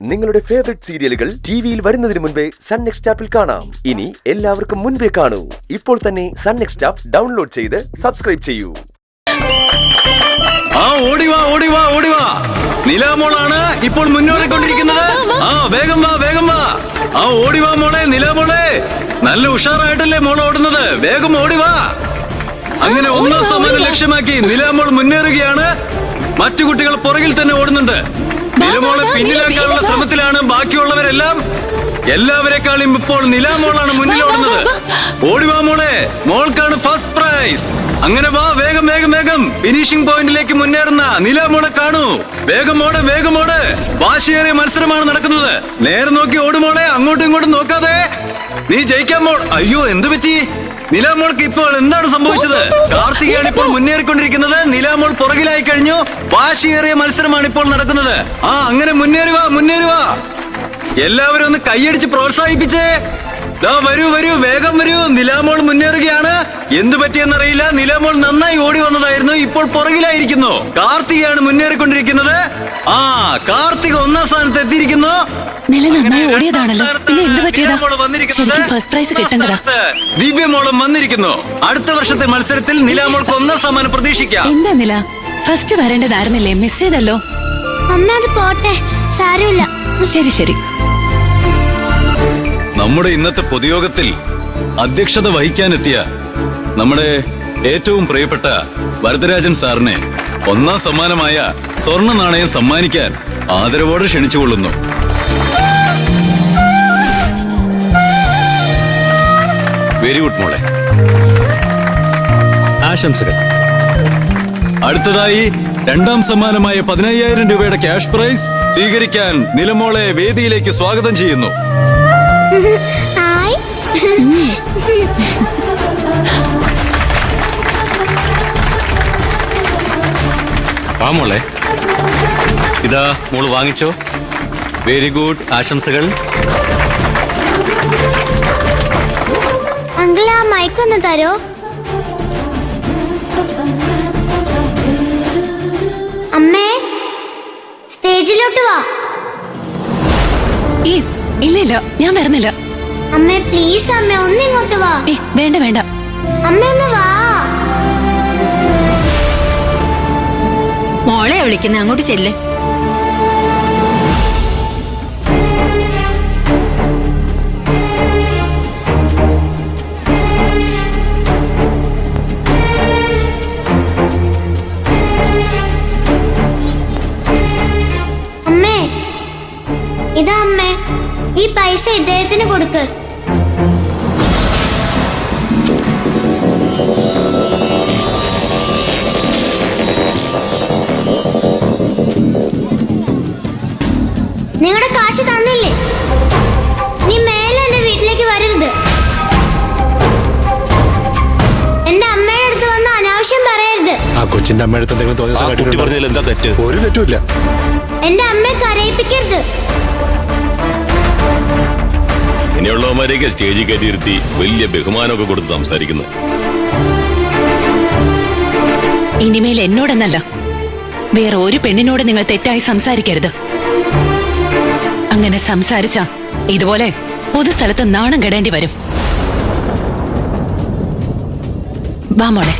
നിങ്ങളുടെ ഫേവറേറ്റ് സീരിയലുകൾ ടിവിയിൽ വരുന്നതിന് മുൻപേ സൺ നെക്സ്റ്റ് ആപ്പിൽ കാണാം. ഇനി എല്ലാവർക്കും മുൻപേ കാണൂ. ഇപ്പോൾ തന്നെ സൺ നെക്സ്റ്റ് ആപ്പ് ഡൗൺലോഡ് ചെയ്ത് സബ്സ്ക്രൈബ് ചെയ്യൂ. ഓടിവാ നിലാമോളാണ് ഇപ്പോൾ മുന്നേറിക്കൊണ്ടിരിക്കുന്നത്. വേഗം വാ. ഓടിവാ മോളെ, നിലാമോളെ. നല്ല ഉഷാറായിട്ടല്ലേ മോൾ ഓടുന്നത്. വേഗം ഓടിവാ. അങ്ങനെ ഒന്നാം സമ്മാനം ലക്ഷ്യമാക്കി നിലാമോൾ മുന്നേറുകയാണ്. മറ്റു കുട്ടികൾ പുറകിൽ തന്നെ ഓടുന്നുണ്ട്. നിലമോളെ പിന്നിലാക്കാനുള്ള ശ്രമത്തിലാണ് ബാക്കിയുള്ളവരെല്ലാം. എല്ലാവരെക്കാളും ഇപ്പോൾ നിലാമോളാണ് മുന്നിലോടുന്നത്. ഓടിവാ മോളെ, മോൾക്കാണ് ഫസ്റ്റ് പ്രൈസ്. അങ്ങനെ വാ, വേഗം ഫിനിഷിംഗ് പോയിന്റിലേക്ക് മുന്നേറുന്ന നിലാമോളെ കാണൂ. വേഗം ഓട്. വാശിയേറിയ മത്സരമാണ് നടക്കുന്നത്. നേരെ നോക്കി ഓടുമോളെ, അങ്ങോട്ടും ഇങ്ങോട്ടും നോക്കാതെ. നീ ജയിക്കാൻ മോൾ. അയ്യോ, എന്തു പറ്റി? നിലാമോൾക്ക് ഇപ്പോൾ എന്താണ് സംഭവിച്ചത്? കാർത്തികയാണ് ഇപ്പോൾ മുന്നേറിക്കൊണ്ടിരിക്കുന്നത്. നിലാമോൾ പുറകിലായി കഴിഞ്ഞു. വാശിയേറിയ മത്സരമാണ് ഇപ്പോൾ നടക്കുന്നത്. അങ്ങനെ മുന്നേറുക. എല്ലാവരും ഒന്ന് കൈയടിച്ച് പ്രോത്സാഹിപ്പിച്ചേ. വരൂ, വേഗം വരൂ. നിലാമോൾ മുന്നേറുകയാണ്. എന്തു പറ്റിയെന്നറിയില്ല. നിലാമോൾ നന്നായി ഓടി വന്നതായിരുന്നു, ഇപ്പോൾ പുറകിലായിരിക്കുന്നു. കാർത്തികയാണ് മുന്നേറിക്കൊണ്ടിരിക്കുന്നത്. കാർത്തിക ഒന്നാം സ്ഥാനത്ത് എത്തിയിരിക്കുന്നു. നന്നായി ഓടിയതാണല്ലോ, പിന്നെ എന്ത് പറ്റിയതാ? ശരിക്കും ഫസ്റ്റ് പ്രൈസ് കിട്ടേണ്ടതാ. ദിവ്യമോളും വന്നിരിക്കുന്നു. അടുത്ത വർഷത്തെ മത്സരത്തിൽ നിലാമോൾക്ക് ഒന്നാം സമ്മാനം പ്രതീക്ഷിക്കാം. എന്താ നില, ഫസ്റ്റ് വരേണ്ടതായിരുന്നില്ലേ? മിസ് ചെയ്തല്ലോ. അമ്മ അത് പോട്ടെ, സാരമില്ല. ശരി. നമ്മുടെ ഇന്നത്തെ പൊതുയോഗത്തിൽ അധ്യക്ഷത വഹിക്കാനെത്തിയ നമ്മുടെ ഏറ്റവും പ്രിയപ്പെട്ട വരദരാജൻ സാറിനെ ഒന്നാം സമ്മാനമായ സ്വർണ്ണ നാണയം സമ്മാനിക്കാൻ ആദരവോടെ ക്ഷണിച്ചുകൊള്ളുന്നു. വെരി ഗുഡ് മോളെ, ആശംസകൾ. അടുത്തതായി രണ്ടാം സമ്മാനമായ 15,000 രൂപയുടെ ക്യാഷ് പ്രൈസ് സ്വീകരിക്കാൻ നിലമോളെ വേദിയിലേക്ക് സ്വാഗതം ചെയ്യുന്നു. മോളെ, ഇതാ മോള് വാങ്ങിച്ചോ. വെരി ഗുഡ്, ആശംസകൾ. അങ്കിൾ, ആ മൈക്കൊന്ന് തരോ? അമ്മേ, സ്റ്റേജിലോട്ട് വാ. ഇല്ല, ഞാൻ വരുന്നില്ല. അമ്മേ പ്ലീസ്, അമ്മേ ഒന്നിങ്ങോട്ട് വാ. വേണ്ട. അമ്മ ഒന്ന് വാ. മോളെ വിളിക്കുന്ന, അങ്ങോട്ട് ചെല്ല്. അമ്മേ, ഇതാ അമ്മേ, ഈ പൈസ ഇദ്ദേഹത്തിന് കൊടുക്ക്. നിങ്ങളുടെ കാശ് തന്നില്ലേ? നീ മേലെ എന്റെ വീട്ടിലേക്ക് വരരുത്. എന്റെ അമ്മയുടെ അടുത്ത് വന്ന് അനാവശ്യം പറയരുത്. ആ കൊച്ചിന്റെ അമ്മയുടെ അടുത്ത് എന്തെങ്കിലും എന്താ തെറ്റ്? ഒരു തെറ്റുമില്ല. എന്റെ അമ്മയെ കരയിപ്പിക്കരുത്. ഇങ്ങനെയുള്ളവന്മാരെയൊക്കെ സ്റ്റേജിൽ കയറ്റിയിരുത്തി വലിയ ബഹുമാനമൊക്കെ കൊടുത്ത് സംസാരിക്കുന്നു. ഇനിമേൽ എന്നോടെന്നല്ല, വേറെ ഒരു പെണ്ണിനോട് നിങ്ങൾ തെറ്റായി സംസാരിക്കരുത്. അങ്ങനെ സംസാരിച്ച ഇതുപോലെ പൊതുസ്ഥലത്ത് നാണം കെടേണ്ടി വരും. വാ മോളെ.